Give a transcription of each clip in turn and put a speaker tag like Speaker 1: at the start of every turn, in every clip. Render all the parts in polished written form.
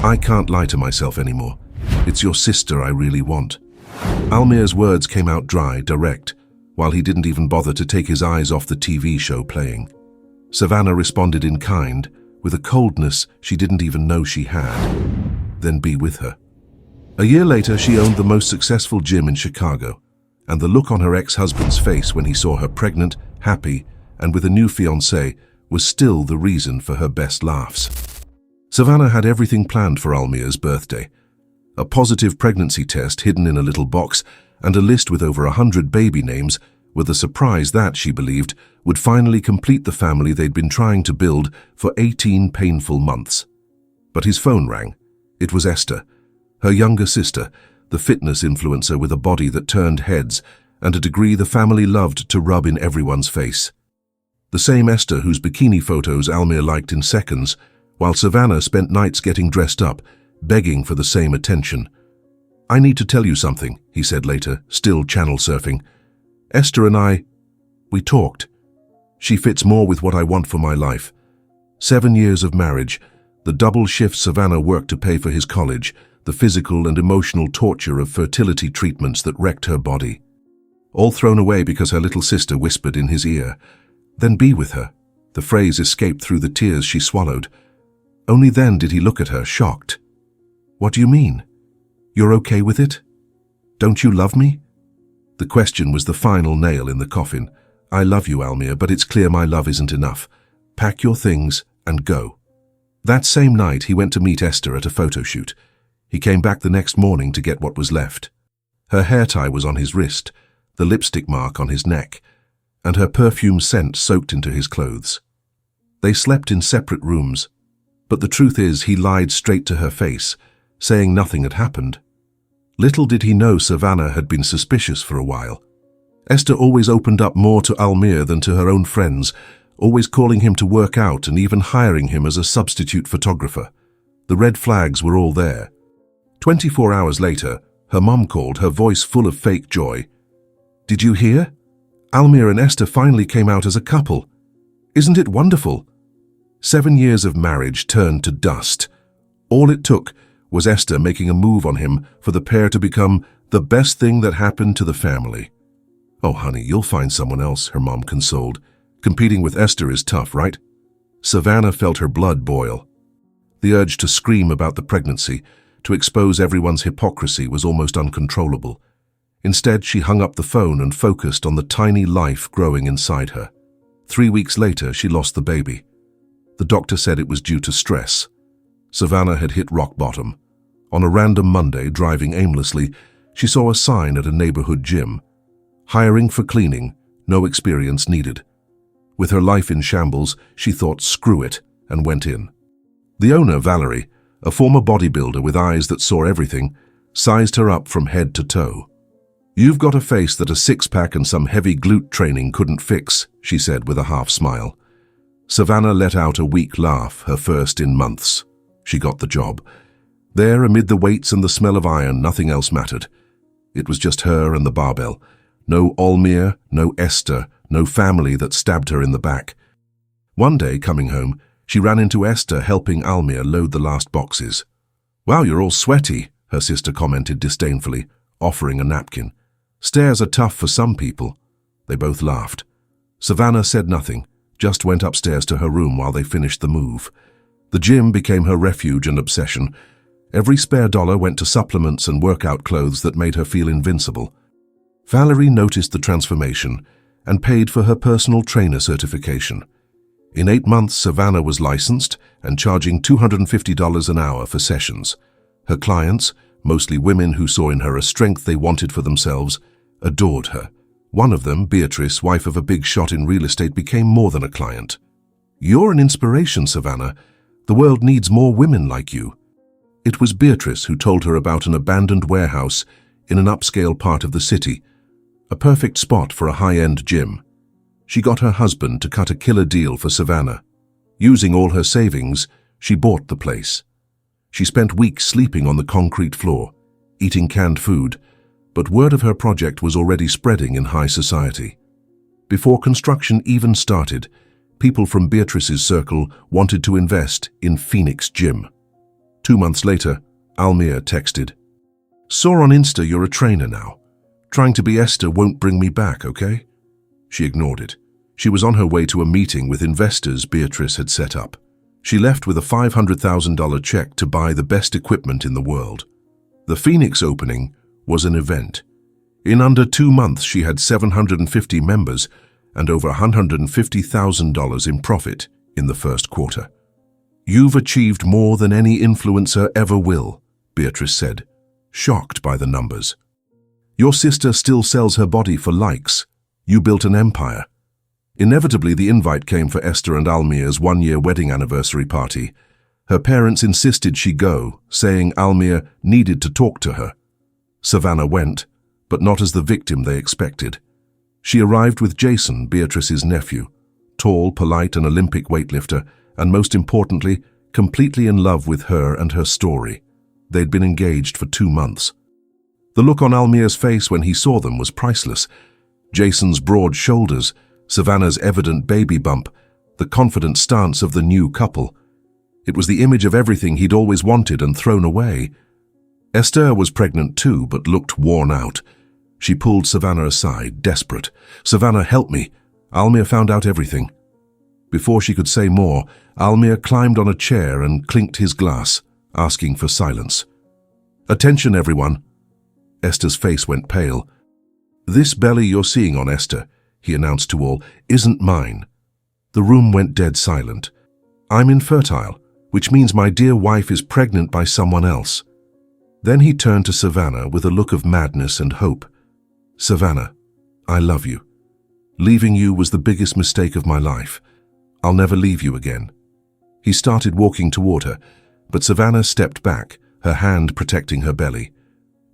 Speaker 1: I can't lie to myself anymore. It's your sister I really want." Almir's words came out dry, direct, while he didn't even bother to take his eyes off the TV show playing. Savannah responded in kind, with a coldness she didn't even know she had. Then be with her. A year later, she owned the most successful gym in Chicago, and the look on her ex-husband's face when he saw her pregnant, happy, and with a new fiancé was still the reason for her best laughs. Savannah had everything planned for Almir's birthday. A positive pregnancy test hidden in a little box and a list with over 100 baby names were the surprise that, she believed, would finally complete the family they'd been trying to build for 18 painful months. But his phone rang. It was Esther, her younger sister, the fitness influencer with a body that turned heads and a degree the family loved to rub in everyone's face. The same Esther whose bikini photos Almir liked in seconds, while Savannah spent nights getting dressed up, begging for the same attention. "I need to tell you something," he said later, still channel surfing. "Esther and we talked. She fits more with what I want for my life. 7 years of marriage, the double shifts Savannah worked to pay for his college, the physical and emotional torture of fertility treatments that wrecked her body. All thrown away because her little sister whispered in his ear, 'Then be with her.' The phrase escaped through the tears she swallowed. Only then did he look at her, shocked. 'What do you mean? You're okay with it? Don't you love me?' The question was the final nail in the coffin. "I love you, Almir, but it's clear my love isn't enough. Pack your things and go." That same night, he went to meet Esther at a photo shoot. He came back the next morning to get what was left. Her hair tie was on his wrist, the lipstick mark on his neck, and her perfume scent soaked into his clothes. They slept in separate rooms, but the truth is he lied straight to her face, saying nothing had happened. Little did he know Savannah had been suspicious for a while. Esther always opened up more to Almir than to her own friends, always calling him to work out and even hiring him as a substitute photographer. The red flags were all there. 24 hours later, her mum called, her voice full of fake joy. "Did you hear? Almir and Esther finally came out as a couple. Isn't it wonderful?" 7 years of marriage turned to dust. All it took was Esther making a move on him for the pair to become the best thing that happened to the family. "Oh, honey, you'll find someone else," her mom consoled. "Competing with Esther is tough, right?" Savannah felt her blood boil. The urge to scream about the pregnancy, to expose everyone's hypocrisy, was almost uncontrollable. Instead, she hung up the phone and focused on the tiny life growing inside her. 3 weeks later, she lost the baby. The doctor said it was due to stress. Savannah had hit rock bottom. On a random Monday, driving aimlessly, she saw a sign at a neighborhood gym. "Hiring for cleaning, no experience needed." With her life in shambles, she thought, screw it, and went in. The owner, Valerie, a former bodybuilder with eyes that saw everything, sized her up from head to toe. "You've got a face that a six-pack and some heavy glute training couldn't fix," she said with a half smile. Savannah let out a weak laugh, her first in months. She got the job. There, amid the weights and the smell of iron, nothing else mattered. It was just her and the barbell. No Almir, no Esther, no family that stabbed her in the back. One day, coming home, she ran into Esther helping Almir load the last boxes. "Wow, you're all sweaty," her sister commented disdainfully, offering a napkin. "Stairs are tough for some people." They both laughed. Savannah said nothing, just went upstairs to her room while they finished the move. The gym became her refuge and obsession. Every spare dollar went to supplements and workout clothes that made her feel invincible. Valerie noticed the transformation and paid for her personal trainer certification. In 8 months, Savannah was licensed and charging $250 an hour for sessions. Her clients, mostly women who saw in her a strength they wanted for themselves, adored her. One of them, Beatrice, wife of a big shot in real estate, became more than a client. "You're an inspiration, Savannah. The world needs more women like you." It was Beatrice who told her about an abandoned warehouse in an upscale part of the city, a perfect spot for a high-end gym. She got her husband to cut a killer deal for Savannah. Using all her savings, she bought the place. She spent weeks sleeping on the concrete floor, eating canned food, but word of her project was already spreading in high society. Before construction even started, people from Beatrice's circle wanted to invest in Phoenix Gym. 2 months later, Almir texted, "Saw on Insta you're a trainer now. Trying to be Esther won't bring me back, okay?" She ignored it. She was on her way to a meeting with investors Beatrice had set up. She left with a $500,000 check to buy the best equipment in the world. The Phoenix opening was an event. In under 2 months, she had 750 members and over $150,000 in profit in the first quarter. "You've achieved more than any influencer ever will," Beatrice said, shocked by the numbers. "Your sister still sells her body for likes. You built an empire." Inevitably, the invite came for Esther and Almir's 1-year wedding anniversary party. Her parents insisted she go, saying Almir needed to talk to her. Savannah went, but not as the victim they expected. She arrived with Jason, Beatrice's nephew, tall, polite, and Olympic weightlifter, and most importantly, completely in love with her and her story. They'd been engaged for 2 months. The look on Almir's face when he saw them was priceless. Jason's broad shoulders, Savannah's evident baby bump, the confident stance of the new couple. It was the image of everything he'd always wanted and thrown away. Esther was pregnant too, but looked worn out. She pulled Savannah aside, desperate. "Savannah, help me. Almir found out everything." Before she could say more, Almir climbed on a chair and clinked his glass, asking for silence. "Attention, everyone." Esther's face went pale. "This belly you're seeing on Esther," he announced to all, "isn't mine." The room went dead silent. "I'm infertile, which means my dear wife is pregnant by someone else." Then he turned to Savannah with a look of madness and hope. "Savannah, I love you. Leaving you was the biggest mistake of my life. I'll never leave you again." He started walking toward her, but Savannah stepped back, her hand protecting her belly.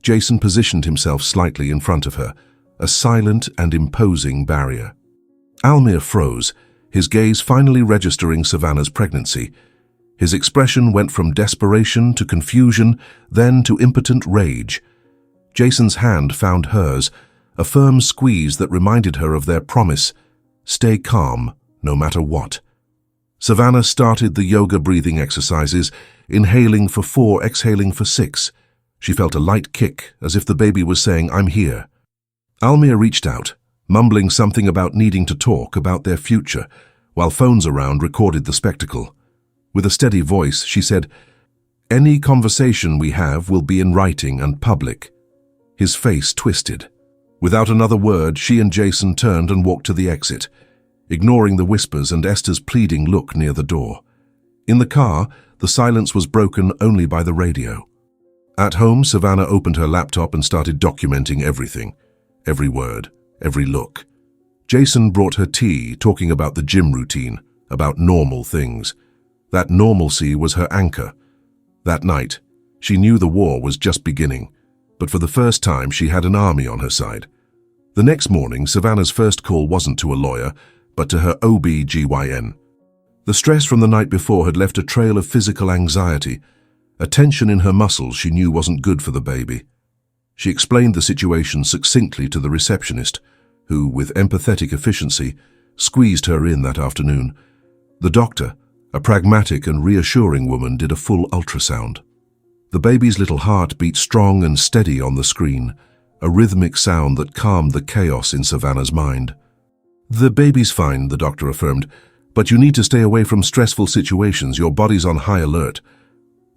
Speaker 1: Jason positioned himself slightly in front of her, a silent and imposing barrier. Almir froze, his gaze finally registering Savannah's pregnancy. His expression went from desperation to confusion, then to impotent rage. Jason's hand found hers, a firm squeeze that reminded her of their promise, stay calm, no matter what. Savannah started the yoga breathing exercises, inhaling for 4, exhaling for 6. She felt a light kick, as if the baby was saying, "I'm here." Almir reached out, mumbling something about needing to talk about their future, while phones around recorded the spectacle. With a steady voice, she said, "Any conversation we have will be in writing and public." His face twisted. Without another word, she and Jason turned and walked to the exit, ignoring the whispers and Esther's pleading look near the door. In the car, the silence was broken only by the radio. At home, Savannah opened her laptop and started documenting everything. Every word, every look. Jason brought her tea, talking about the gym routine, about normal things. That normalcy was her anchor. That night, she knew the war was just beginning, but for the first time she had an army on her side. The next morning, Savannah's first call wasn't to a lawyer, but to her OB-GYN. The stress from the night before had left a trail of physical anxiety, a tension in her muscles she knew wasn't good for the baby. She explained the situation succinctly to the receptionist, who, with empathetic efficiency, squeezed her in that afternoon. The doctor, a pragmatic and reassuring woman, did a full ultrasound. The baby's little heart beat strong and steady on the screen, a rhythmic sound that calmed the chaos in Savannah's mind. "The baby's fine," the doctor affirmed, "but you need to stay away from stressful situations. Your body's on high alert."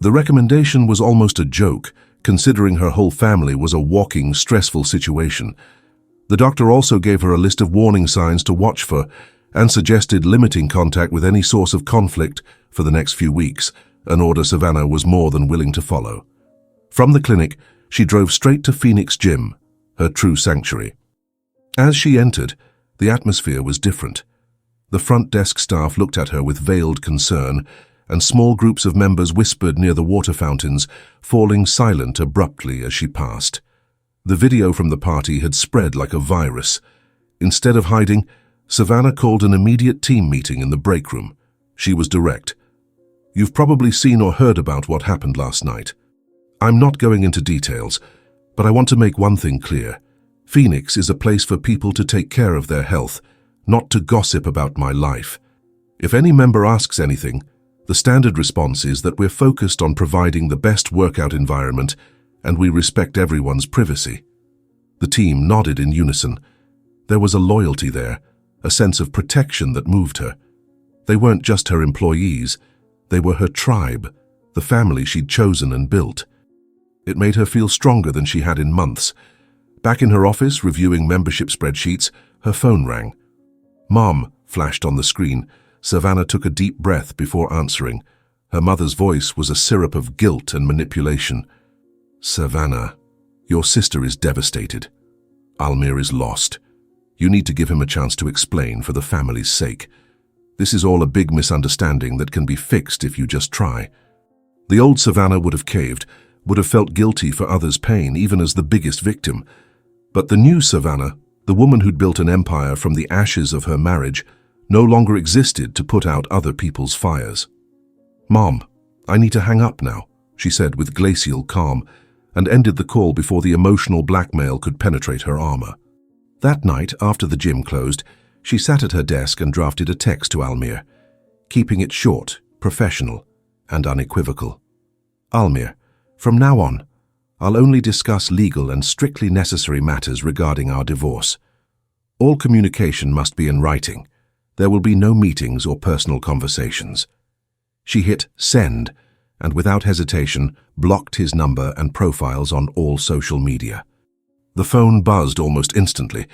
Speaker 1: The recommendation was almost a joke, considering her whole family was a walking, stressful situation. The doctor also gave her a list of warning signs to watch for and suggested limiting contact with any source of conflict for the next few weeks, an order Savannah was more than willing to follow. From the clinic, she drove straight to Phoenix Gym, her true sanctuary. As she entered, the atmosphere was different. The front desk staff looked at her with veiled concern, and small groups of members whispered near the water fountains, falling silent abruptly as she passed. The video from the party had spread like a virus. Instead of hiding, Savannah called an immediate team meeting in the break room. She was direct. "You've probably seen or heard about what happened last night. I'm not going into details, but I want to make one thing clear. Phoenix is a place for people to take care of their health, not to gossip about my life. If any member asks anything, The standard response is that we're focused on providing the best workout environment and we respect everyone's privacy. The team nodded in unison. There was a loyalty there, a sense of protection that moved her. They weren't just her employees, they were her tribe, the family she'd chosen and built. It made her feel stronger than she had in months. Back in her office, reviewing membership spreadsheets, her phone rang. "Mom," flashed on the screen. Savannah took a deep breath before answering. Her mother's voice was a syrup of guilt and manipulation. "Savannah, your sister is devastated. Almir is lost. You need to give him a chance to explain for the family's sake. This is all a big misunderstanding that can be fixed if you just try." The old Savannah would have caved, would have felt guilty for others' pain, even as the biggest victim. But the new Savannah, the woman who'd built an empire from the ashes of her marriage, no longer existed to put out other people's fires. "Mom, I need to hang up now," she said with glacial calm, and ended the call before the emotional blackmail could penetrate her armor. That night, after the gym closed, she sat at her desk and drafted a text to Almir, keeping it short, professional, and unequivocal. "Almir, from now on, I'll only discuss legal and strictly necessary matters regarding our divorce. All communication must be in writing. There will be no meetings or personal conversations." She hit send and without hesitation blocked his number and profiles on all social media. The phone buzzed almost instantly,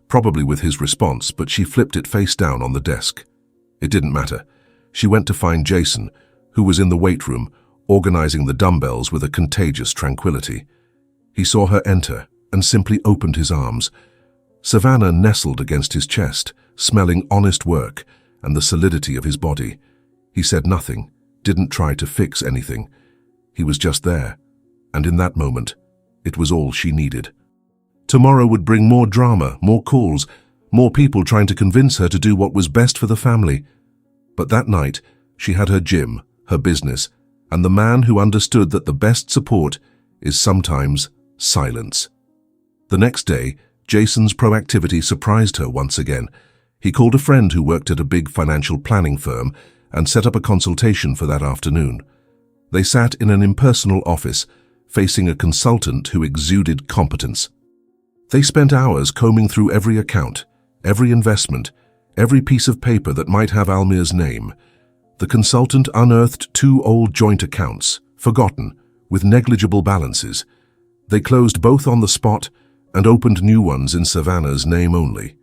Speaker 1: probably with his response, but she flipped it face down on the desk. It didn't matter. She went to find Jason, who was in the weight room, organizing the dumbbells with a contagious tranquility. He saw her enter and simply opened his arms. Savannah nestled against his chest, smelling honest work and the solidity of his body. He said nothing, didn't try to fix anything. He was just there, and in that moment, it was all she needed. Tomorrow would bring more drama, more calls, more people trying to convince her to do what was best for the family. But that night, she had her gym, her business, and the man who understood that the best support is sometimes silence. The next day, Jason's proactivity surprised her once again. He called a friend who worked at a big financial planning firm and set up a consultation for that afternoon. They sat in an impersonal office, facing a consultant who exuded competence. They spent hours combing through every account, every investment, every piece of paper that might have Almir's name. The consultant unearthed 2 old joint accounts, forgotten, with negligible balances. They closed both on the spot and opened new ones in Savannah's name only.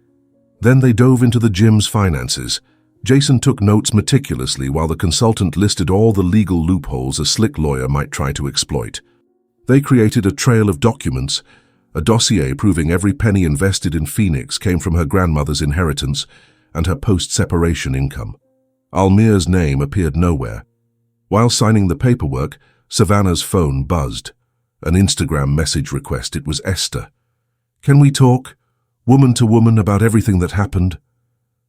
Speaker 1: Then they dove into the gym's finances. Jason took notes meticulously while the consultant listed all the legal loopholes a slick lawyer might try to exploit. They created a trail of documents, a dossier proving every penny invested in Phoenix came from her grandmother's inheritance and her post-separation income. Almir's name appeared nowhere. While signing the paperwork, Savannah's phone buzzed. An Instagram message request. It was Esther. "Can we talk? Woman to woman about everything that happened?"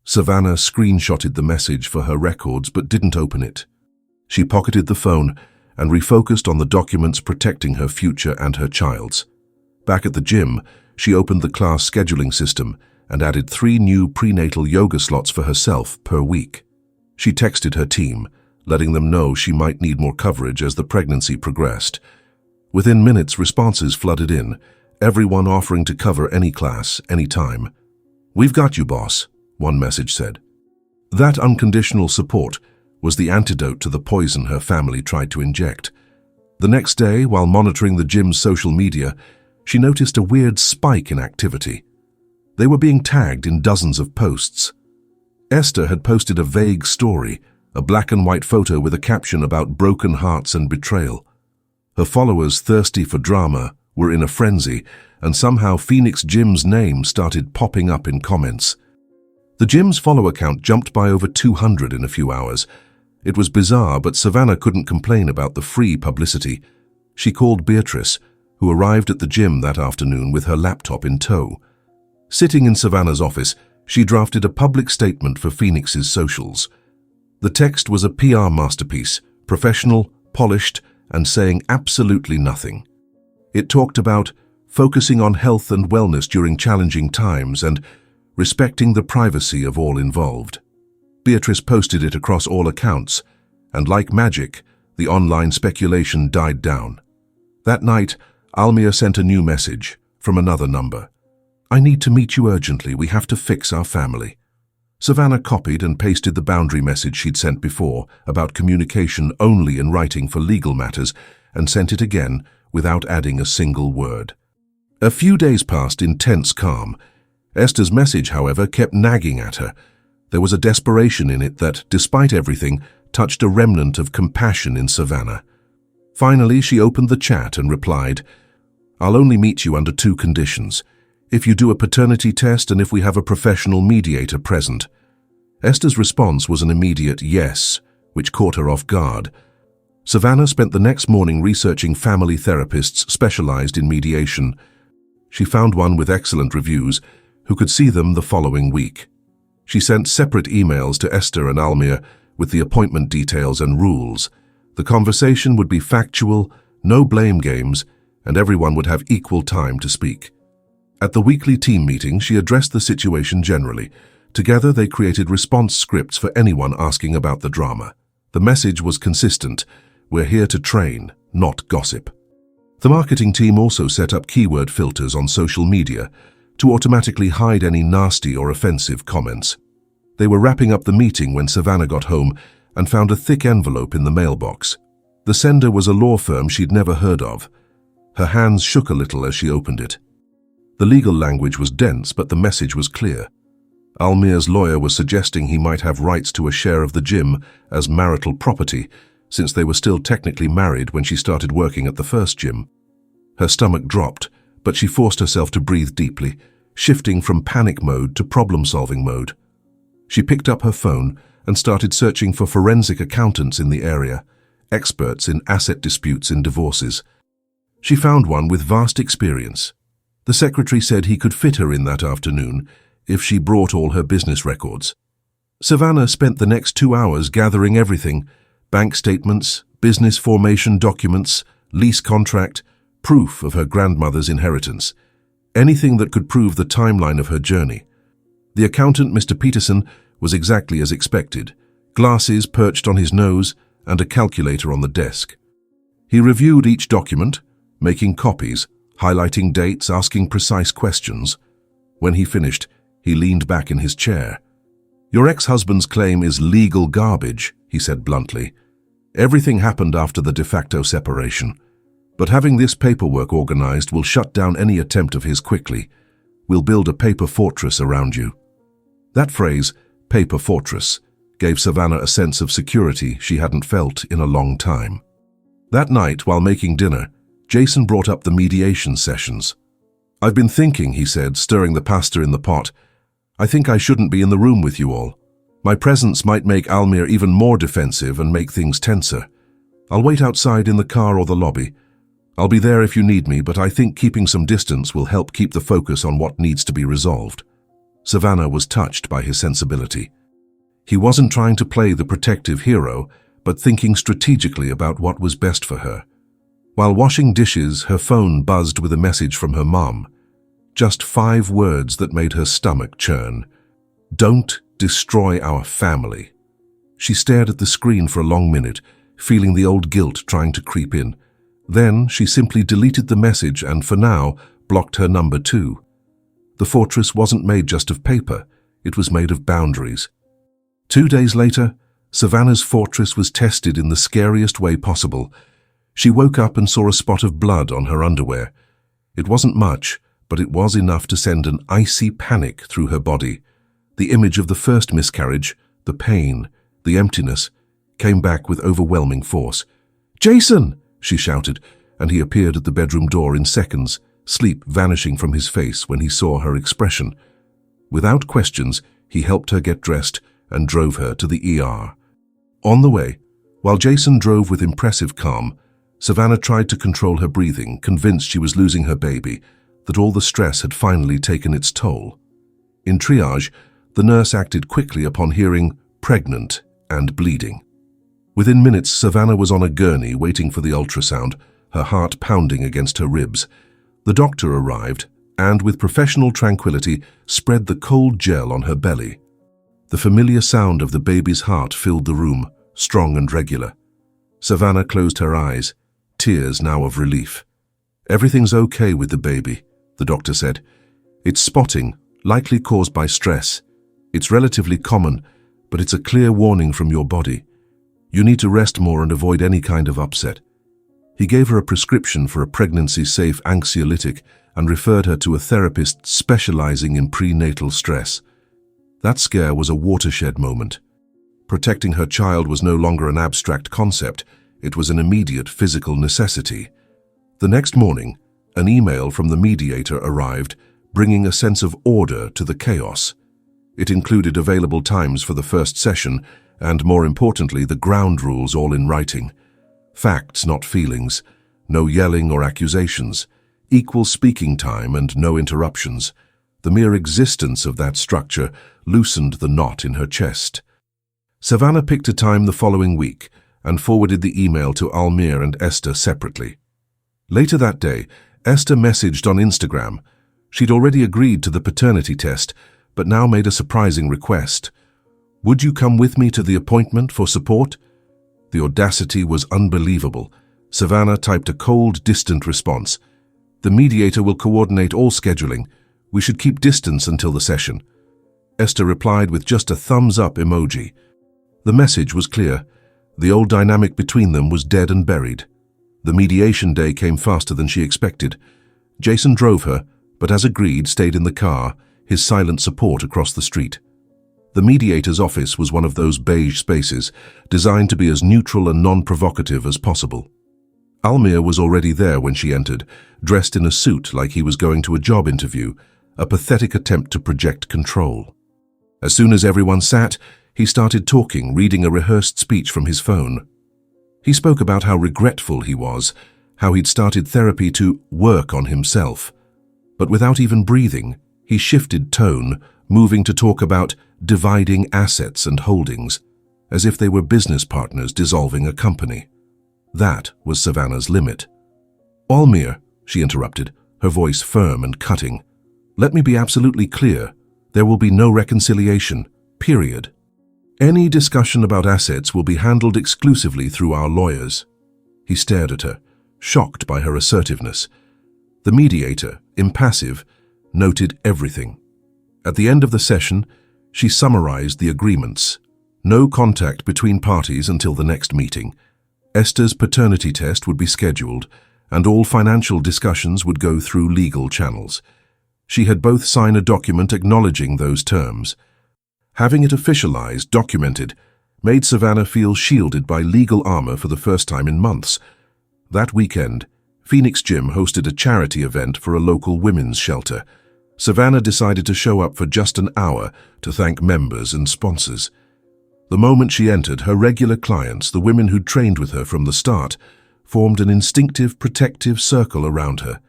Speaker 1: Savannah screenshotted the message for her records but didn't open it. She pocketed the phone and refocused on the documents protecting her future and her child's. Back at the gym, she opened the class scheduling system and added 3 new prenatal yoga slots for herself per week. She texted her team, letting them know she might need more coverage as the pregnancy progressed. Within minutes, responses flooded in, everyone offering to cover any class, any time. "We've got you, boss," one message said. That unconditional support was the antidote to the poison her family tried to inject. The next day, while monitoring the gym's social media, she noticed a weird spike in activity. They were being tagged in dozens of posts. Esther had posted a vague story, a black and white photo with a caption about broken hearts and betrayal. Her followers, thirsty for drama, were in a frenzy, and somehow Phoenix Gym's name started popping up in comments. The gym's follower count jumped by over 200 in a few hours. It was bizarre, but Savannah couldn't complain about the free publicity. She called Beatrice, who arrived at the gym that afternoon with her laptop in tow. Sitting in Savannah's office, she drafted a public statement for Phoenix's socials. The text was a PR masterpiece, professional, polished, and saying absolutely nothing. It talked about focusing on health and wellness during challenging times and respecting the privacy of all involved. Beatrice posted it across all accounts, and like magic, the online speculation died down. That night, Almir sent a new message from another number. "I need to meet you urgently. We have to fix our family." Savannah copied and pasted the boundary message she'd sent before about communication only in writing for legal matters and sent it again without adding a single word. A few days passed in tense calm. Esther's message, however, kept nagging at her. There was a desperation in it that, despite everything, touched a remnant of compassion in Savannah. Finally, she opened the chat and replied, "I'll only meet you under 2 conditions. If you do a paternity test and if we have a professional mediator present." Esther's response was an immediate yes, which caught her off guard. Savannah spent the next morning researching family therapists specialized in mediation. She found one with excellent reviews, who could see them the following week. She sent separate emails to Esther and Almir with the appointment details and rules. The conversation would be factual, no blame games, and everyone would have equal time to speak. At the weekly team meeting, she addressed the situation generally. Together, they created response scripts for anyone asking about the drama. The message was consistent: we're here to train, not gossip. The marketing team also set up keyword filters on social media to automatically hide any nasty or offensive comments. They were wrapping up the meeting when Savannah got home and found a thick envelope in the mailbox. The sender was a law firm she'd never heard of. Her hands shook a little as she opened it. The legal language was dense, but the message was clear. Almir's lawyer was suggesting he might have rights to a share of the gym as marital property, since they were still technically married when she started working at the first gym. Her stomach dropped, but she forced herself to breathe deeply, shifting from panic mode to problem-solving mode. She picked up her phone and started searching for forensic accountants in the area, experts in asset disputes and divorces. She found one with vast experience. The secretary said he could fit her in that afternoon if she brought all her business records. Savannah spent the next 2 hours gathering everything: bank statements, business formation documents, lease contract, proof of her grandmother's inheritance, anything that could prove the timeline of her journey. The accountant, Mr. Peterson, was exactly as expected, glasses perched on his nose and a calculator on the desk. He reviewed each document, making copies, highlighting dates, asking precise questions. When he finished, he leaned back in his chair. "Your ex-husband's claim is legal garbage," he said bluntly. "Everything happened after the de facto separation. But having this paperwork organized will shut down any attempt of his quickly. We'll build a paper fortress around you." That phrase, paper fortress, gave Savannah a sense of security she hadn't felt in a long time. That night, while making dinner, Jason brought up the mediation sessions. "I've been thinking," he said, stirring the pasta in the pot. "I think I shouldn't be in the room with you all. My presence might make Almir even more defensive and make things tenser. I'll wait outside in the car or the lobby. I'll be there if you need me, but I think keeping some distance will help keep the focus on what needs to be resolved." Savannah was touched by his sensibility. He wasn't trying to play the protective hero, but thinking strategically about what was best for her. While washing dishes, her phone buzzed with a message from her mom. Just 5 words that made her stomach churn. "Don't destroy our family." She stared at the screen for a long minute, feeling the old guilt trying to creep in. Then she simply deleted the message and, for now, blocked her number too. The fortress wasn't made just of paper, it was made of boundaries. 2 days later, Savannah's fortress was tested in the scariest way possible. She woke up and saw a spot of blood on her underwear. It wasn't much, but it was enough to send an icy panic through her body. The image of the first miscarriage, the pain, the emptiness, came back with overwhelming force. "Jason!" she shouted, and he appeared at the bedroom door in seconds, sleep vanishing from his face when he saw her expression. Without questions, he helped her get dressed and drove her to the ER. On the way, while Jason drove with impressive calm, Savannah tried to control her breathing, convinced she was losing her baby, that all the stress had finally taken its toll. In triage, the nurse acted quickly upon hearing "pregnant" and bleeding. Within minutes, Savannah was on a gurney waiting for the ultrasound, her heart pounding against her ribs. The doctor arrived and, with professional tranquility, spread the cold gel on her belly. The familiar sound of the baby's heart filled the room, strong and regular. Savannah closed her eyes, tears now of relief. "Everything's okay with the baby," the doctor said. "It's spotting, likely caused by stress. It's relatively common, but it's a clear warning from your body. You need to rest more and avoid any kind of upset." He gave her a prescription for a pregnancy-safe anxiolytic and referred her to a therapist specializing in prenatal stress. That scare was a watershed moment. Protecting her child was no longer an abstract concept, it was an immediate physical necessity. The next morning, an email from the mediator arrived, bringing a sense of order to the chaos. It included available times for the first session and, more importantly, the ground rules all in writing. Facts, not feelings. No yelling or accusations. Equal speaking time and no interruptions. The mere existence of that structure loosened the knot in her chest. Savannah picked a time the following week and forwarded the email to Almir and Esther separately. Later that day, Esther messaged on Instagram. She'd already agreed to the paternity test, but now made a surprising request. "Would you come with me to the appointment for support?" The audacity was unbelievable. Savannah typed a cold, distant response. "The mediator will coordinate all scheduling. We should keep distance until the session." Esther replied with just a thumbs-up emoji. The message was clear. The old dynamic between them was dead and buried. The mediation day came faster than she expected. Jason drove her, but as agreed, stayed in the car, his silent support across the street. The mediator's office was one of those beige spaces, designed to be as neutral and non-provocative as possible. Almir was already there when she entered, dressed in a suit like he was going to a job interview, a pathetic attempt to project control. As soon as everyone sat, he started talking, reading a rehearsed speech from his phone. He spoke about how regretful he was, how he'd started therapy to work on himself. But without even breathing, he shifted tone, moving to talk about dividing assets and holdings, as if they were business partners dissolving a company. That was Savannah's limit. "Almir," she interrupted, her voice firm and cutting. "Let me be absolutely clear. There will be no reconciliation, period. Any discussion about assets will be handled exclusively through our lawyers." He stared at her, shocked by her assertiveness. The mediator, impassive, noted everything. At the end of the session, she summarized the agreements. No contact between parties until the next meeting. Esther's paternity test would be scheduled, and all financial discussions would go through legal channels. She had both signed a document acknowledging those terms. Having it officialized, documented, made Savannah feel shielded by legal armor for the first time in months. That weekend, Phoenix Gym hosted a charity event for a local women's shelter. Savannah decided to show up for just an hour to thank members and sponsors. The moment she entered, her regular clients, the women who'd trained with her from the start, formed an instinctive, protective circle around her.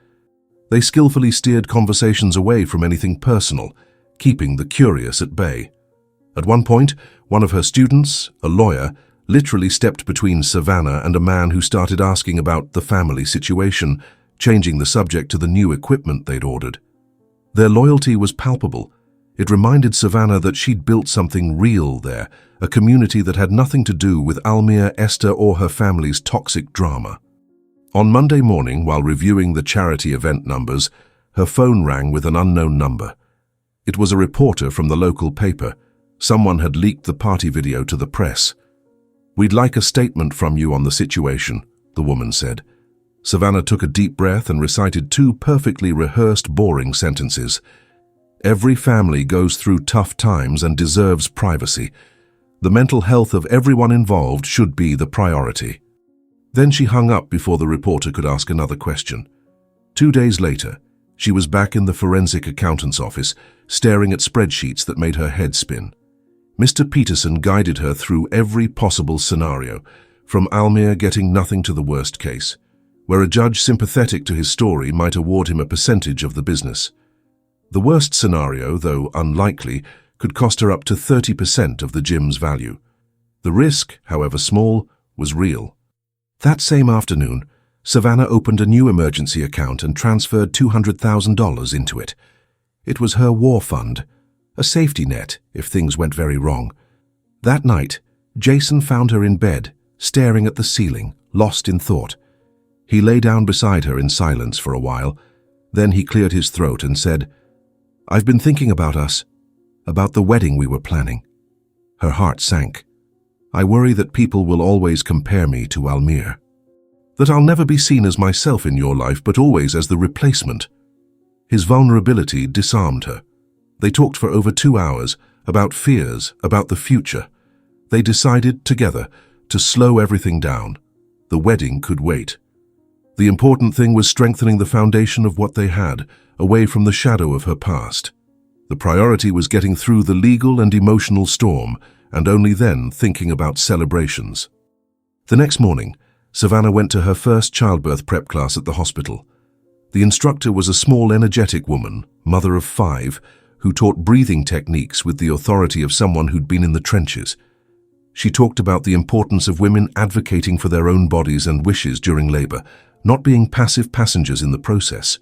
Speaker 1: They skillfully steered conversations away from anything personal, keeping the curious at bay. At one point, one of her students, a lawyer, literally stepped between Savannah and a man who started asking about the family situation, changing the subject to the new equipment they'd ordered. Their loyalty was palpable. It reminded Savannah that she'd built something real there, a community that had nothing to do with Almir, Esther, or her family's toxic drama. On Monday morning, while reviewing the charity event numbers, her phone rang with an unknown number. It was a reporter from the local paper. Someone had leaked the party video to the press. "We'd like a statement from you on the situation," the woman said. Savannah took a deep breath and recited two perfectly rehearsed, boring sentences. "Every family goes through tough times and deserves privacy. The mental health of everyone involved should be the priority." Then she hung up before the reporter could ask another question. 2 days later, she was back in the forensic accountant's office, staring at spreadsheets that made her head spin. Mr. Peterson guided her through every possible scenario, from Almir getting nothing to the worst case, where a judge sympathetic to his story might award him a percentage of the business. The worst scenario, though unlikely, could cost her up to 30% of the gym's value. The risk, however small, was real. That same afternoon, Savannah opened a new emergency account and transferred $200,000 into it. It was her war fund, a safety net if things went very wrong. That night, Jason found her in bed, staring at the ceiling, lost in thought. He lay down beside her in silence for a while. Then he cleared his throat and said, "I've been thinking about us, about the wedding we were planning." Her heart sank. "I worry that people will always compare me to Almir. That I'll never be seen as myself in your life, but always as the replacement." His vulnerability disarmed her. They talked for over 2 hours, about fears, about the future. They decided, together, to slow everything down. The wedding could wait. The important thing was strengthening the foundation of what they had, away from the shadow of her past. The priority was getting through the legal and emotional storm, and only then thinking about celebrations. The next morning, Savannah went to her first childbirth prep class at the hospital. The instructor was a small, energetic woman, mother of 5, who taught breathing techniques with the authority of someone who'd been in the trenches. She talked about the importance of women advocating for their own bodies and wishes during labor, not being passive passengers in the process.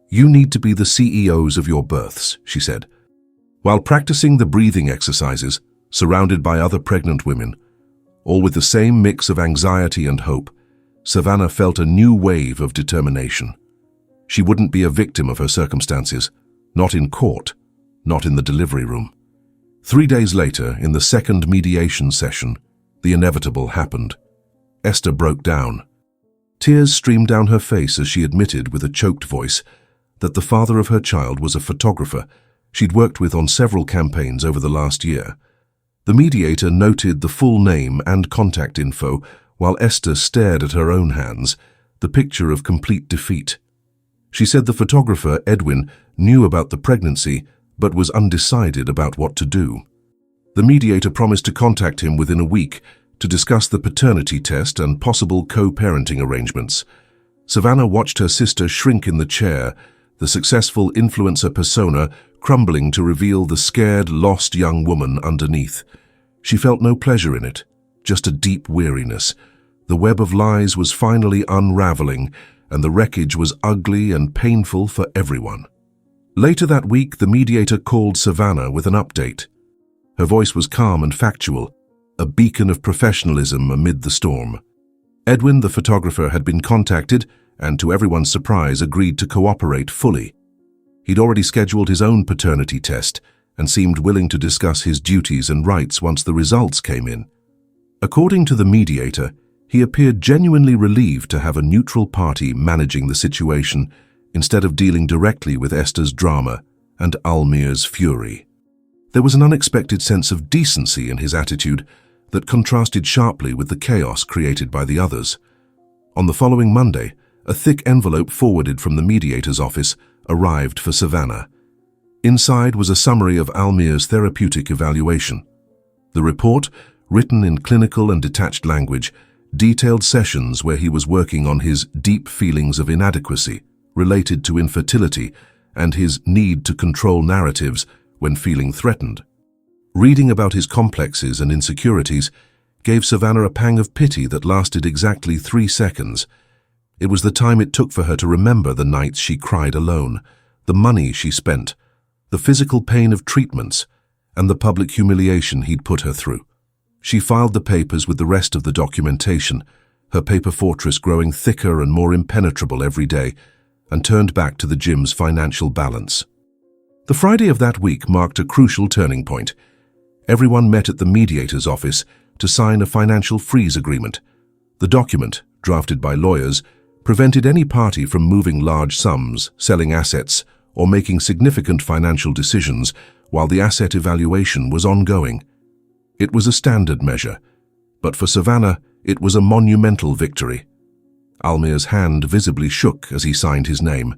Speaker 1: "You need to be the CEOs of your births," she said. While practicing the breathing exercises, surrounded by other pregnant women, all with the same mix of anxiety and hope, Savannah felt a new wave of determination. She wouldn't be a victim of her circumstances, not in court, not in the delivery room. 3 days later, in the second mediation session, the inevitable happened. Esther broke down. Tears streamed down her face as she admitted with a choked voice that the father of her child was a photographer she'd worked with on several campaigns over the last year. The mediator noted the full name and contact info while Esther stared at her own hands, the picture of complete defeat. She said the photographer, Edwin, knew about the pregnancy but was undecided about what to do. The mediator promised to contact him within a week to discuss the paternity test and possible co-parenting arrangements. Savannah watched her sister shrink in the chair, the successful influencer persona crumbling to reveal the scared, lost young woman underneath. She felt no pleasure in it, just a deep weariness. The web of lies was finally unraveling, and the wreckage was ugly and painful for everyone. Later that week, the mediator called Savannah with an update. Her voice was calm and factual, a beacon of professionalism amid the storm. Edwin, the photographer, had been contacted and, to everyone's surprise, agreed to cooperate fully. He'd already scheduled his own paternity test and seemed willing to discuss his duties and rights once the results came in. According to the mediator, he appeared genuinely relieved to have a neutral party managing the situation instead of dealing directly with Esther's drama and Almir's fury. There was an unexpected sense of decency in his attitude that contrasted sharply with the chaos created by the others. On the following Monday, a thick envelope forwarded from the mediator's office arrived for Savannah. Inside was a summary of Almir's therapeutic evaluation. The report, written in clinical and detached language, detailed sessions where he was working on his deep feelings of inadequacy related to infertility and his need to control narratives when feeling threatened. Reading about his complexes and insecurities gave Savannah a pang of pity that lasted exactly 3 seconds. It was the time it took for her to remember the nights she cried alone, the money she spent, the physical pain of treatments, and the public humiliation he'd put her through. She filed the papers with the rest of the documentation, her paper fortress growing thicker and more impenetrable every day, and turned back to the gym's financial balance. The Friday of that week marked a crucial turning point. Everyone met at the mediator's office to sign a financial freeze agreement. The document, drafted by lawyers, prevented any party from moving large sums, selling assets, or making significant financial decisions while the asset evaluation was ongoing. It was a standard measure, but for Savannah, it was a monumental victory. Almir's hand visibly shook as he signed his name.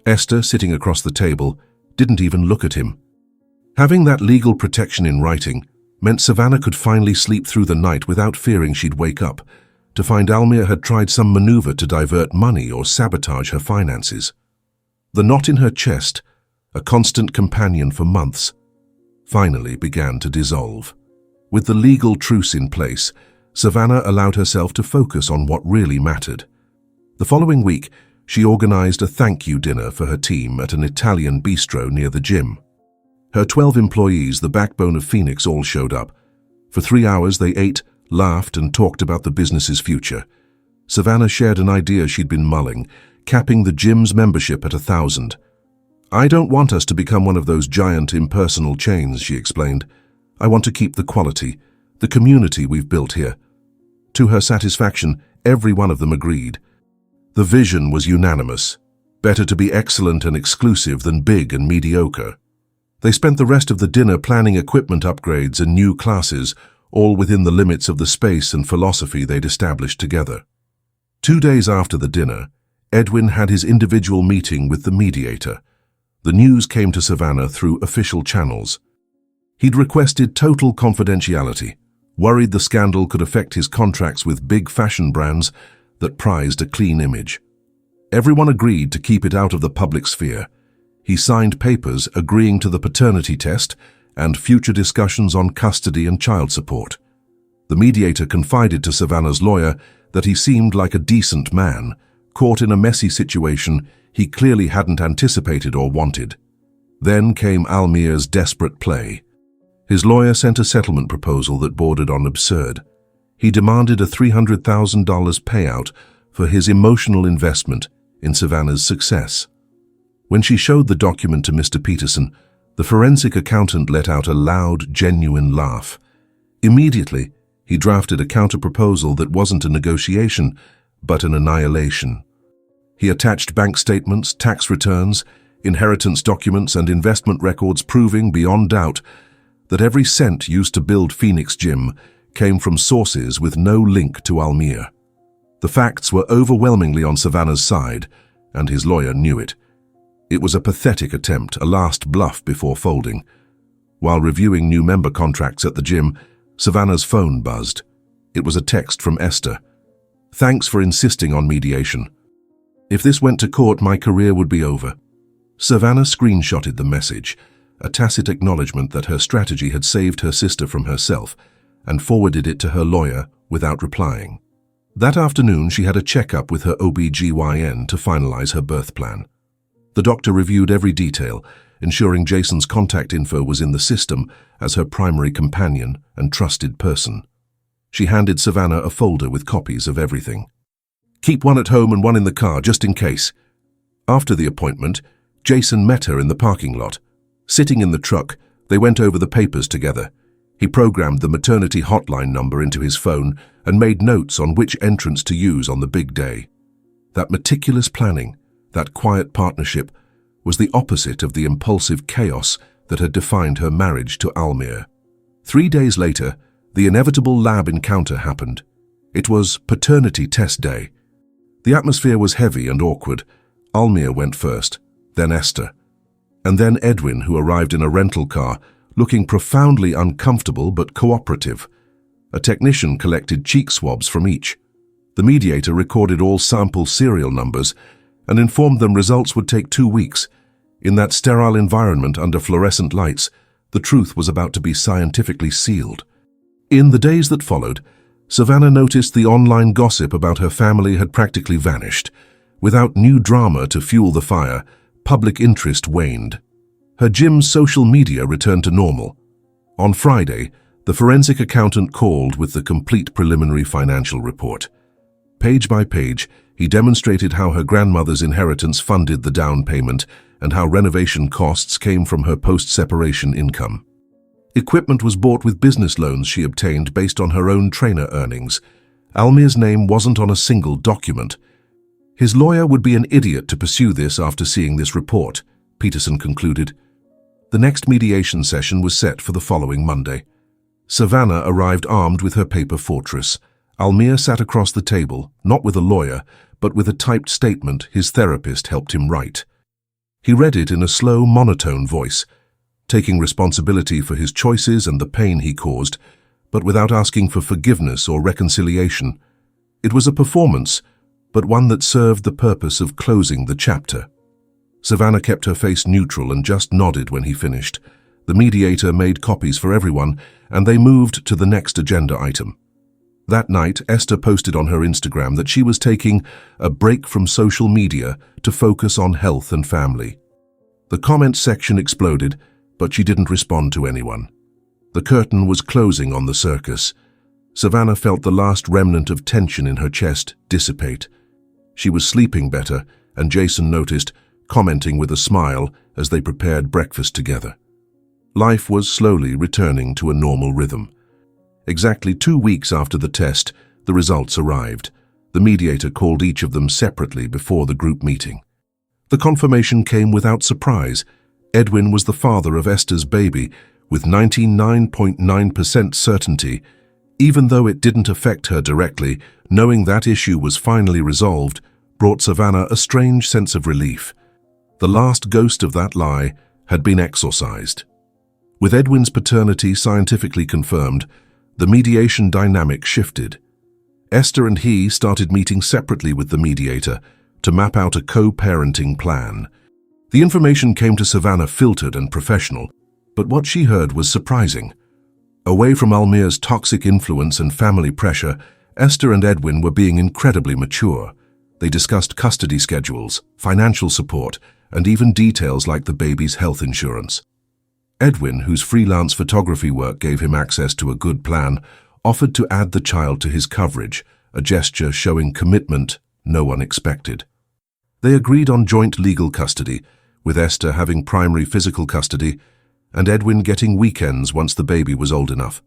Speaker 1: Esther, sitting across the table, didn't even look at him. Having that legal protection in writing meant Savannah could finally sleep through the night without fearing she'd wake up to find Almir had tried some maneuver to divert money or sabotage her finances. The knot in her chest, a constant companion for months, finally began to dissolve. With the legal truce in place, Savannah allowed herself to focus on what really mattered. The following week, she organized a thank-you dinner for her team at an Italian bistro near the gym. Her 12 employees, the backbone of Phoenix, all showed up. For 3 hours they ate, laughed, and talked about the business's future. Savannah shared an idea she'd been mulling, capping the gym's membership at 1,000. "I don't want us to become one of those giant impersonal chains," she explained. "I want to keep the quality, the community we've built here." To her satisfaction, every one of them agreed. The vision was unanimous. Better to be excellent and exclusive than big and mediocre. They spent the rest of the dinner planning equipment upgrades and new classes, all within the limits of the space and philosophy they'd established together. 2 days after the dinner, Edwin had his individual meeting with the mediator. The news came to Savannah through official channels. He'd requested total confidentiality, worried the scandal could affect his contracts with big fashion brands that prized a clean image. Everyone agreed to keep it out of the public sphere. He signed papers agreeing to the paternity test and future discussions on custody and child support. The mediator confided to Savannah's lawyer that he seemed like a decent man, caught in a messy situation he clearly hadn't anticipated or wanted. Then came Almir's desperate play. His lawyer sent a settlement proposal that bordered on absurd. He demanded a $300,000 payout for his emotional investment in Savannah's success. When she showed the document to Mr. Peterson, the forensic accountant let out a loud, genuine laugh. Immediately, he drafted a counter-proposal that wasn't a negotiation, but an annihilation. He attached bank statements, tax returns, inheritance documents, and investment records proving beyond doubt that every cent used to build Phoenix Gym came from sources with no link to Almir. The facts were overwhelmingly on Savannah's side, and his lawyer knew it. It was a pathetic attempt, a last bluff before folding. While reviewing new member contracts at the gym, Savannah's phone buzzed. It was a text from Esther. "Thanks for insisting on mediation. If this went to court, my career would be over." Savannah screenshotted the message, a tacit acknowledgement that her strategy had saved her sister from herself, and forwarded it to her lawyer without replying. That afternoon, she had a checkup with her OB-GYN to finalize her birth plan. The doctor reviewed every detail, ensuring Jason's contact info was in the system as her primary companion and trusted person. She handed Savannah a folder with copies of everything. "Keep one at home and one in the car, just in case." After the appointment, Jason met her in the parking lot. Sitting in the truck, they went over the papers together. He programmed the maternity hotline number into his phone and made notes on which entrance to use on the big day. That meticulous planning, that quiet partnership, was the opposite of the impulsive chaos that had defined her marriage to Almir. 3 days later, the inevitable lab encounter happened. It was paternity test day. The atmosphere was heavy and awkward. Almir went first, then Esther, and then Edwin, who arrived in a rental car, looking profoundly uncomfortable but cooperative. A technician collected cheek swabs from each. The mediator recorded all sample serial numbers and informed them results would take 2 weeks. In that sterile environment under fluorescent lights, the truth was about to be scientifically sealed. In the days that followed, Savannah noticed the online gossip about her family had practically vanished. Without new drama to fuel the fire, public interest waned. Her gym's social media returned to normal. On Friday, the forensic accountant called with the complete preliminary financial report. Page by page, he demonstrated how her grandmother's inheritance funded the down payment and how renovation costs came from her post-separation income. Equipment was bought with business loans she obtained based on her own trainer earnings. Almir's name wasn't on a single document. His lawyer would be an idiot to pursue this after seeing this report, Peterson concluded. The next mediation session was set for the following Monday. Savannah arrived armed with her paper fortress. Almir sat across the table, not with a lawyer, but with a typed statement his therapist helped him write. He read it in a slow, monotone voice, taking responsibility for his choices and the pain he caused, but without asking for forgiveness or reconciliation. It was a performance, but one that served the purpose of closing the chapter. Savannah kept her face neutral and just nodded when he finished. The mediator made copies for everyone, and they moved to the next agenda item. That night, Esther posted on her Instagram that she was taking a break from social media to focus on health and family. The comments section exploded, but she didn't respond to anyone. The curtain was closing on the circus. Savannah felt the last remnant of tension in her chest dissipate. She was sleeping better, and Jason noticed, commenting with a smile as they prepared breakfast together. Life was slowly returning to a normal rhythm. Exactly 2 weeks after the test, the results arrived. The mediator called each of them separately before the group meeting. The confirmation came without surprise. Edwin was the father of Esther's baby, with 99.9% certainty. Even though it didn't affect her directly, knowing that issue was finally resolved brought Savannah a strange sense of relief. The last ghost of that lie had been exorcised. With Edwin's paternity scientifically confirmed, the mediation dynamic shifted. Esther and he started meeting separately with the mediator to map out a co-parenting plan. The information came to Savannah filtered and professional, but what she heard was surprising. Away from Almir's toxic influence and family pressure, Esther and Edwin were being incredibly mature. They discussed custody schedules, financial support, and even details like the baby's health insurance. Edwin, whose freelance photography work gave him access to a good plan, offered to add the child to his coverage, a gesture showing commitment no one expected. They agreed on joint legal custody, with Esther having primary physical custody and Edwin getting weekends once the baby was old enough.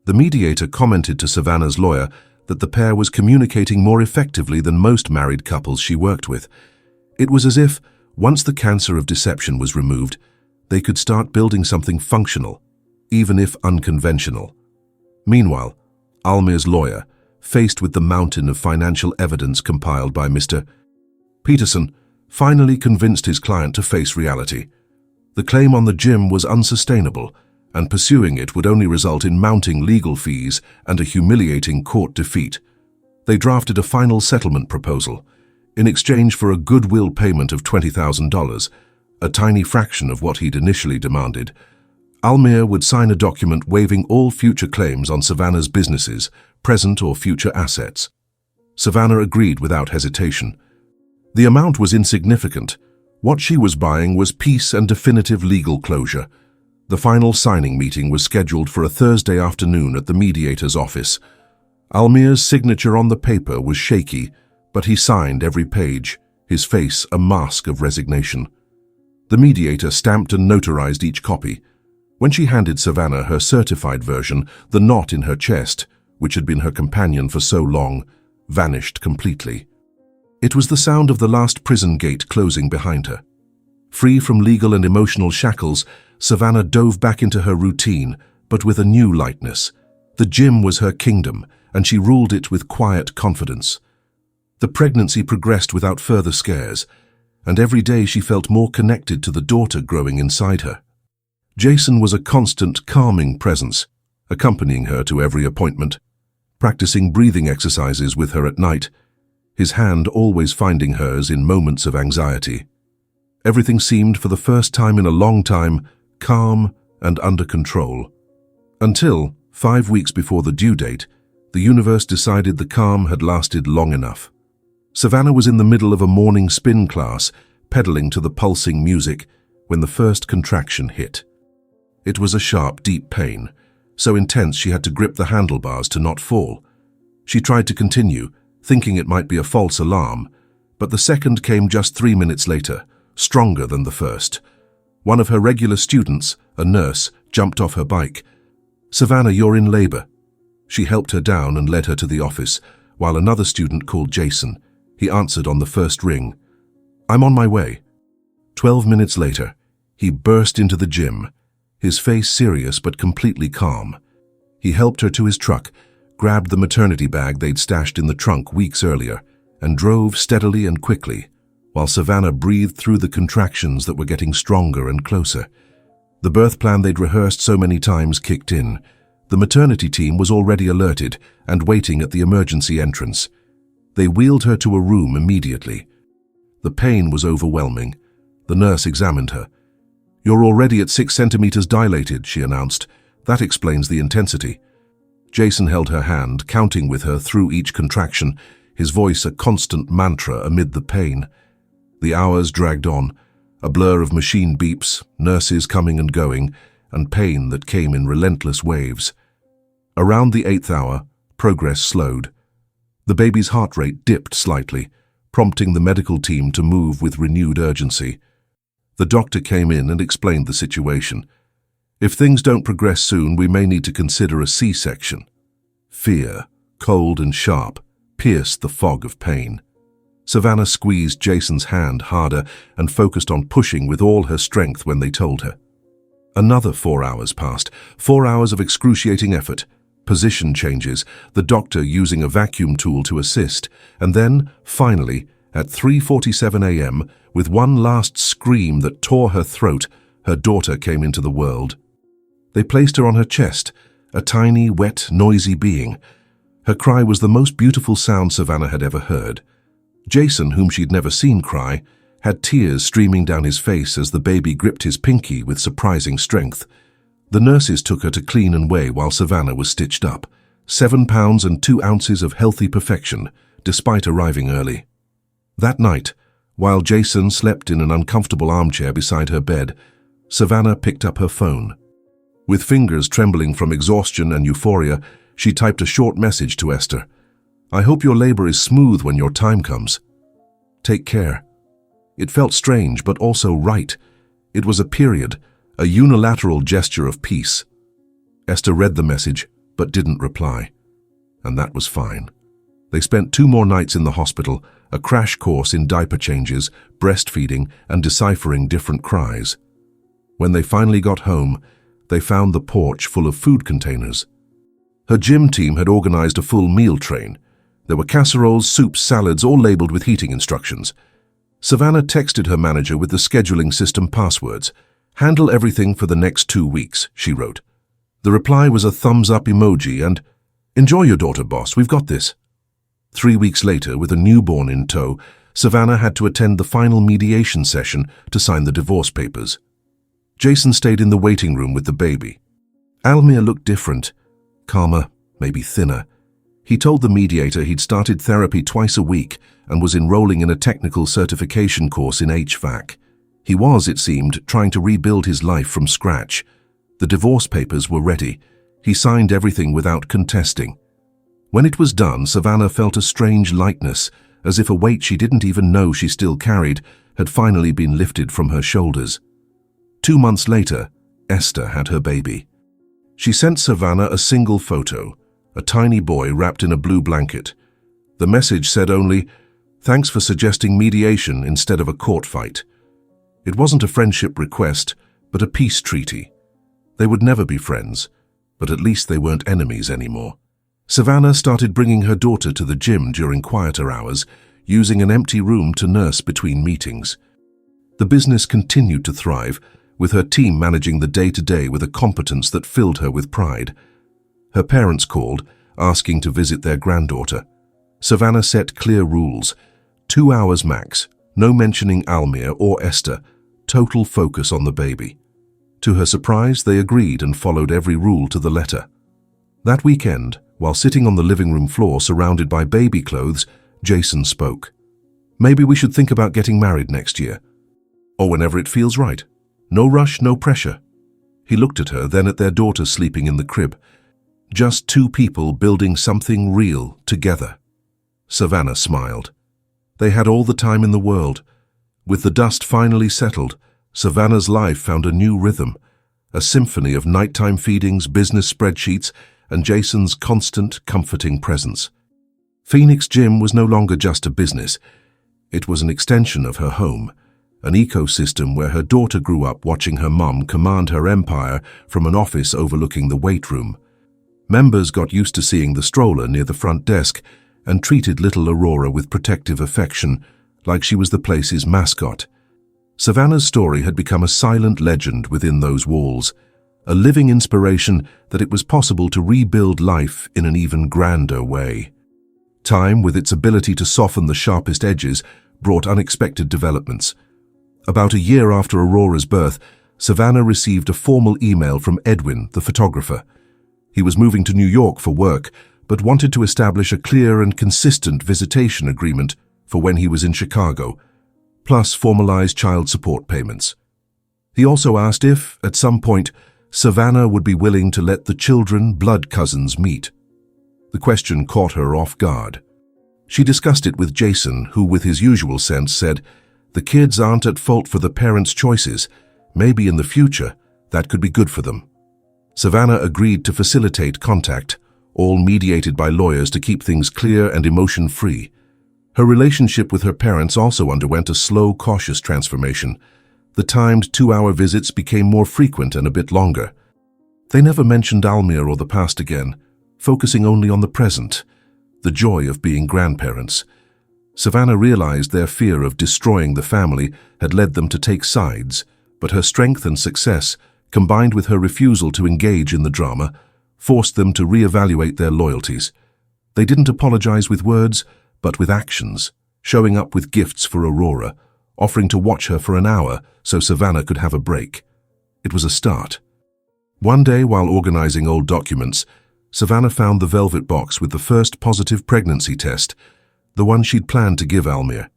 Speaker 1: The mediator commented to Savannah's lawyer that the pair was communicating more effectively than most married couples she worked with. It was as if, once the cancer of deception was removed, they could start building something functional, even if unconventional. Meanwhile, Almir's lawyer, faced with the mountain of financial evidence compiled by Mr. Peterson, finally convinced his client to face reality. The claim on the gym was unsustainable, and pursuing it would only result in mounting legal fees and a humiliating court defeat. They drafted a final settlement proposal, in exchange for a goodwill payment of $20,000, a tiny fraction of what he'd initially demanded. Almir would sign a document waiving all future claims on Savannah's businesses, present or future assets. Savannah agreed without hesitation. The amount was insignificant. What she was buying was peace and definitive legal closure. The final signing meeting was scheduled for a Thursday afternoon at the mediator's office. Almir's signature on the paper was shaky, but he signed every page, his face a mask of resignation. The mediator stamped and notarized each copy. When she handed Savannah her certified version, the knot in her chest, which had been her companion for so long, vanished completely. It was the sound of the last prison gate closing behind her. Free from legal and emotional shackles, Savannah dove back into her routine, but with a new lightness. The gym was her kingdom, and she ruled it with quiet confidence. The pregnancy progressed without further scares, and every day she felt more connected to the daughter growing inside her. Jason was a constant, calming presence, accompanying her to every appointment, practicing breathing exercises with her at night, his hand always finding hers in moments of anxiety. Everything seemed, for the first time in a long time, calm and under control. Until, 5 weeks before the due date, the universe decided the calm had lasted long enough. Savannah was in the middle of a morning spin class, pedaling to the pulsing music, when the first contraction hit. It was a sharp, deep pain, so intense she had to grip the handlebars to not fall. She tried to continue, thinking it might be a false alarm, but the second came just 3 minutes later, stronger than the first. One of her regular students, a nurse, jumped off her bike. "Savannah, you're in labor." She helped her down and led her to the office, while another student called Jason. He answered on the first ring. "I'm on my way." 12 minutes later, he burst into the gym, his face serious but completely calm. He helped her to his truck, grabbed the maternity bag they'd stashed in the trunk weeks earlier, and drove steadily and quickly, while Savannah breathed through the contractions that were getting stronger and closer. The birth plan they'd rehearsed so many times kicked in. The maternity team was already alerted and waiting at the emergency entrance. They wheeled her to a room immediately. The pain was overwhelming. The nurse examined her. "You're already at 6 centimeters dilated," she announced. "That explains the intensity." Jason held her hand, counting with her through each contraction, his voice a constant mantra amid the pain. The hours dragged on, a blur of machine beeps, nurses coming and going, and pain that came in relentless waves. Around the 8th hour, progress slowed. The baby's heart rate dipped slightly, prompting the medical team to move with renewed urgency. The doctor came in and explained the situation. "If things don't progress soon, we may need to consider a C-section." Fear, cold and sharp, pierced the fog of pain. Savannah squeezed Jason's hand harder and focused on pushing with all her strength when they told her. Another 4 hours passed, 4 hours of excruciating effort, position changes, the doctor using a vacuum tool to assist, and then, finally, at 3:47 a.m., with one last scream that tore her throat, her daughter came into the world. They placed her on her chest, a tiny, wet, noisy being. Her cry was the most beautiful sound Savannah had ever heard. Jason, whom she'd never seen cry, had tears streaming down his face as the baby gripped his pinky with surprising strength. The nurses took her to clean and weigh while Savannah was stitched up. 7 pounds and 2 ounces of healthy perfection, despite arriving early. That night, while Jason slept in an uncomfortable armchair beside her bed, Savannah picked up her phone. With fingers trembling from exhaustion and euphoria, she typed a short message to Esther. "I hope your labor is smooth when your time comes. Take care." It felt strange, but also right. It was a period, a unilateral gesture of peace. Esther read the message, but didn't reply. And that was fine. They spent 2 more nights in the hospital, a crash course in diaper changes, breastfeeding, and deciphering different cries. When they finally got home, they found the porch full of food containers. Her gym team had organized a full meal train. There were casseroles, soups, salads, all labeled with heating instructions. Savannah texted her manager with the scheduling system passwords. "Handle everything for the next 2 weeks," she wrote. The reply was a thumbs-up emoji and, "Enjoy your daughter, boss, we've got this." 3 weeks later, with a newborn in tow, Savannah had to attend the final mediation session to sign the divorce papers. Jason stayed in the waiting room with the baby. Almir looked different, calmer, maybe thinner. He told the mediator he'd started therapy twice a week and was enrolling in a technical certification course in HVAC. He was, it seemed, trying to rebuild his life from scratch. The divorce papers were ready. He signed everything without contesting. When it was done, Savannah felt a strange lightness, as if a weight she didn't even know she still carried had finally been lifted from her shoulders. 2 months later, Esther had her baby. She sent Savannah a single photo, a tiny boy wrapped in a blue blanket. The message said only, "Thanks for suggesting mediation instead of a court fight." It wasn't a friendship request, but a peace treaty. They would never be friends, but at least they weren't enemies anymore. Savannah started bringing her daughter to the gym during quieter hours, using an empty room to nurse between meetings. The business continued to thrive, with her team managing the day-to-day with a competence that filled her with pride. Her parents called, asking to visit their granddaughter. Savannah set clear rules: 2 hours max, no mentioning Almir or Esther, total focus on the baby. To her surprise, they agreed and followed every rule to the letter. That weekend, while sitting on the living room floor surrounded by baby clothes, Jason spoke. "Maybe we should think about getting married next year. Or whenever it feels right. No rush, no pressure." He looked at her, then at their daughter sleeping in the crib. Just 2 people building something real together. Savannah smiled. They had all the time in the world. With the dust finally settled, Savannah's life found a new rhythm, a symphony of nighttime feedings, business spreadsheets, and Jason's constant, comforting presence. Phoenix Gym was no longer just a business. It was an extension of her home, an ecosystem where her daughter grew up watching her mum command her empire from an office overlooking the weight room. Members got used to seeing the stroller near the front desk and treated little Aurora with protective affection, like she was the place's mascot. Savannah's story had become a silent legend within those walls, a living inspiration that it was possible to rebuild life in an even grander way. Time, with its ability to soften the sharpest edges, brought unexpected developments. About a year after Aurora's birth, Savannah received a formal email from Edwin, the photographer. He was moving to New York for work, but wanted to establish a clear and consistent visitation agreement for when he was in Chicago, plus formalized child support payments. He also asked if, at some point, Savannah would be willing to let the children, blood cousins, meet. The question caught her off guard. She discussed it with Jason, who with his usual sense said, "The kids aren't at fault for the parents' choices. Maybe in the future, that could be good for them." Savannah agreed to facilitate contact, all mediated by lawyers to keep things clear and emotion-free. Her relationship with her parents also underwent a slow, cautious transformation. The timed 2-hour visits became more frequent and a bit longer. They never mentioned Almir or the past again, focusing only on the present, the joy of being grandparents. Savannah realized their fear of destroying the family had led them to take sides, but her strength and success, combined with her refusal to engage in the drama, forced them to reevaluate their loyalties. They didn't apologize with words, but with actions, showing up with gifts for Aurora, offering to watch her for an hour so Savannah could have a break. It was a start. One day, while organizing old documents, Savannah found the velvet box with the first positive pregnancy test, the one she'd planned to give Almir.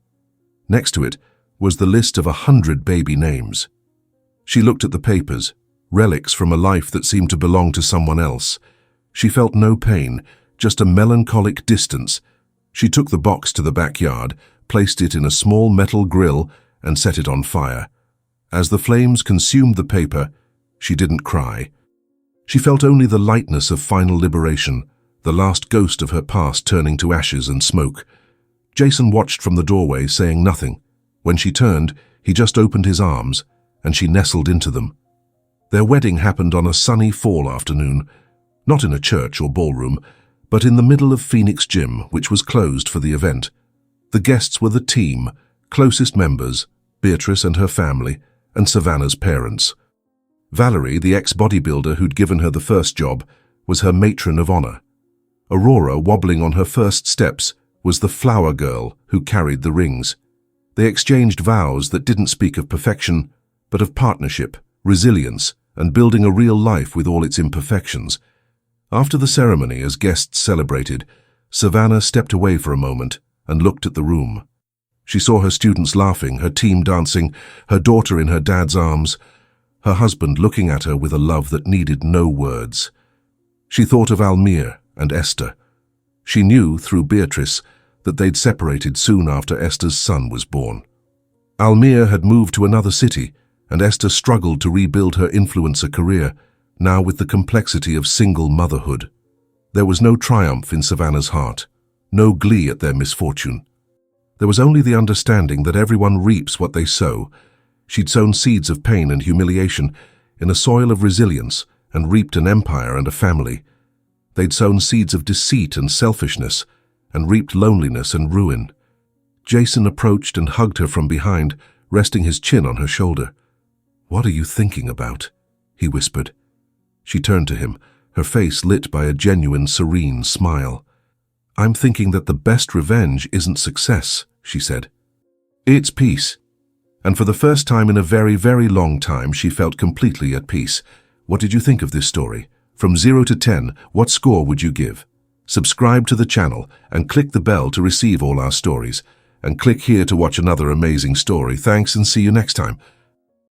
Speaker 1: Next to it was the list of 100 baby names. She looked at the papers, relics from a life that seemed to belong to someone else. She felt no pain, just a melancholic distance. She took the box to the backyard, placed it in a small metal grill, and set it on fire. As the flames consumed the paper, she didn't cry. She felt only the lightness of final liberation, the last ghost of her past turning to ashes and smoke. Jason watched from the doorway, saying nothing. When she turned, he just opened his arms, and she nestled into them. Their wedding happened on a sunny fall afternoon, not in a church or ballroom, but in the middle of Phoenix Gym, which was closed for the event. The guests were the team, closest members, Beatrice and her family, and Savannah's parents. Valerie, the ex-bodybuilder who'd given her the first job, was her matron of honor. Aurora, wobbling on her first steps, was the flower girl who carried the rings. They exchanged vows that didn't speak of perfection, but of partnership, resilience, and building a real life with all its imperfections. After the ceremony, as guests celebrated, Savannah stepped away for a moment and looked at the room. She saw her students laughing, her team dancing, her daughter in her dad's arms, her husband looking at her with a love that needed no words. She thought of Almir and Esther. She knew, through Beatrice, that they'd separated soon after Esther's son was born. Almir had moved to another city, and Esther struggled to rebuild her influencer career, now with the complexity of single motherhood. There was no triumph in Savannah's heart, no glee at their misfortune. There was only the understanding that everyone reaps what they sow. She'd sown seeds of pain and humiliation in a soil of resilience and reaped an empire and a family. They'd sown seeds of deceit and selfishness and reaped loneliness and ruin. Jason approached and hugged her from behind, resting his chin on her shoulder. "What are you thinking about?" he whispered. She turned to him, her face lit by a genuine, serene smile. "I'm thinking that the best revenge isn't success," she said. "It's peace." And for the first time in a very, very long time, she felt completely at peace. What did you think of this story? From 0 to 10, what score would you give? Subscribe to the channel and click the bell to receive all our stories. And click here to watch another amazing story. Thanks and see you next time.